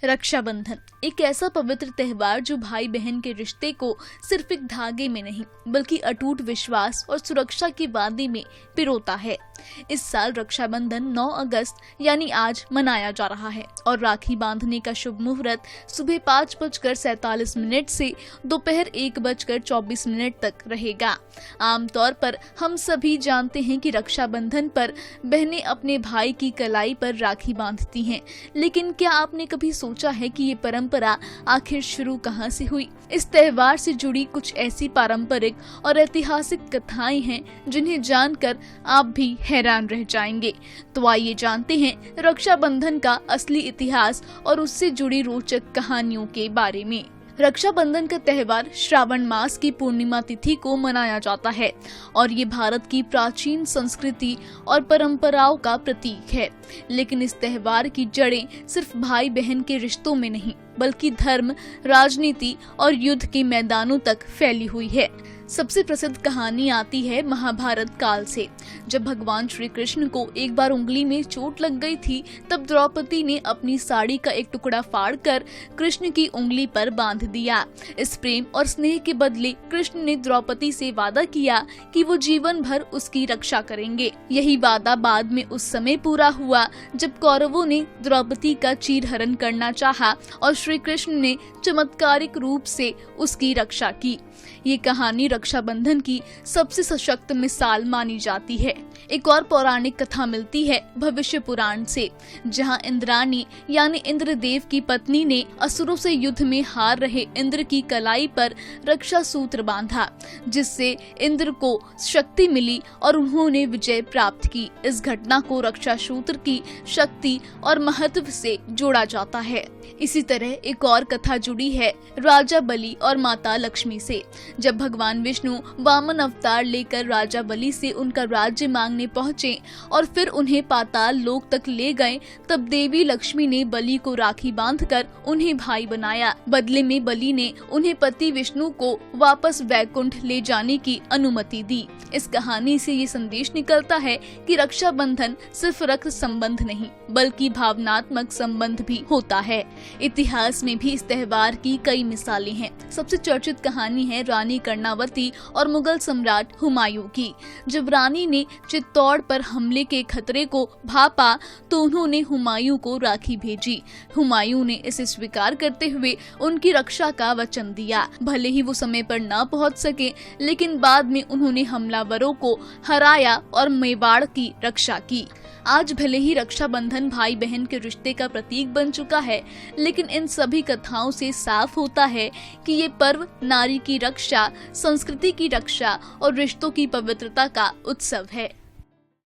रक्षाबंधन एक ऐसा पवित्र त्योहार जो भाई बहन के रिश्ते को सिर्फ एक धागे में नहीं बल्कि अटूट विश्वास और सुरक्षा की बांधी में पिरोता है। इस साल रक्षाबंधन 9 अगस्त यानी आज मनाया जा रहा है और राखी बांधने का शुभ मुहूर्त सुबह 5:47 से दोपहर 1:24 तक रहेगा। आमतौर पर हम सभी जानते हैं कि रक्षाबंधन पर बहनें अपने भाई की कलाई पर राखी बांधती हैं, लेकिन क्या आपने कभी सोचा है कि ये परंपरा आखिर शुरू कहां से हुई? इस त्योहार से जुड़ी कुछ ऐसी पारंपरिक और ऐतिहासिक कथाएं हैं जिन्हें जानकर आप भी हैरान रह जाएंगे। तो आइए जानते हैं रक्षाबंधन का असली इतिहास और उससे जुड़ी रोचक कहानियों के बारे में। रक्षाबंधन का त्योहार श्रावण मास की पूर्णिमा तिथि को मनाया जाता है और ये भारत की प्राचीन संस्कृति और परंपराओं का प्रतीक है। लेकिन इस त्योहार की जड़ें सिर्फ भाई बहन के रिश्तों में नहीं बल्कि धर्म, राजनीति और युद्ध के मैदानों तक फैली हुई है। सबसे प्रसिद्ध कहानी आती है महाभारत काल से। जब भगवान श्री कृष्ण को एक बार उंगली में चोट लग गई थी, तब द्रौपदी ने अपनी साड़ी का एक टुकड़ा फाड़कर कृष्ण की उंगली पर बांध दिया। इस प्रेम और स्नेह के बदले कृष्ण ने द्रौपदी से वादा किया कि वो जीवन भर उसकी रक्षा करेंगे। यही वादा बाद में उस समय पूरा हुआ जब कौरवों ने द्रौपदी का चीरहरण करना चाहा और श्री कृष्ण ने चमत्कारिक रूप से उसकी रक्षा की। ये कहानी रक्षाबंधन की सबसे सशक्त मिसाल मानी जाती है। एक और पौराणिक कथा मिलती है भविष्य पुराण से, जहां इंद्राणी यानी इंद्रदेव की पत्नी ने असुरों से युद्ध में हार रहे इंद्र की कलाई पर रक्षा सूत्र बांधा, जिससे इंद्र को शक्ति मिली और उन्होंने विजय प्राप्त की। इस घटना को रक्षा सूत्र की शक्ति और महत्व से जोड़ा जाता है। इसी तरह एक और कथा जुड़ी है राजा बलि और माता लक्ष्मी से। जब भगवान विष्णु वामन अवतार लेकर राजा बलि से उनका राज्य मांगने पहुँचे और फिर उन्हें पाताल लोक तक ले गए, तब देवी लक्ष्मी ने बलि को राखी बांधकर उन्हें भाई बनाया। बदले में बलि ने उन्हें पति विष्णु को वापस वैकुंठ ले जाने की अनुमति दी। इस कहानी से ये संदेश निकलता है कि रक्षाबंधन सिर्फ रक्त संबंध नहीं बल्कि भावनात्मक संबंध भी होता है। इतिहास में भी इस त्योहार की कई मिसालें हैं। सबसे चर्चित कहानी है रानी कर्णावती और मुगल सम्राट हुमायूं की। जब रानी ने चित्तौड़ पर हमले के खतरे को भापा तो उन्होंने हुमायूं को राखी भेजी। हुमायूं ने इसे स्वीकार करते हुए उनकी रक्षा का वचन दिया। भले ही वो समय पर न पहुंच सके, लेकिन बाद में उन्होंने हमलावरों को हराया और मेवाड़ की रक्षा की। आज भले ही रक्षाबंधन भाई बहन के रिश्ते का प्रतीक बन चुका है, लेकिन इन सभी कथाओं से साफ होता है कि ये पर्व नारी की रक्षा, संस्कृति की रक्षा और रिश्तों की पवित्रता का उत्सव है।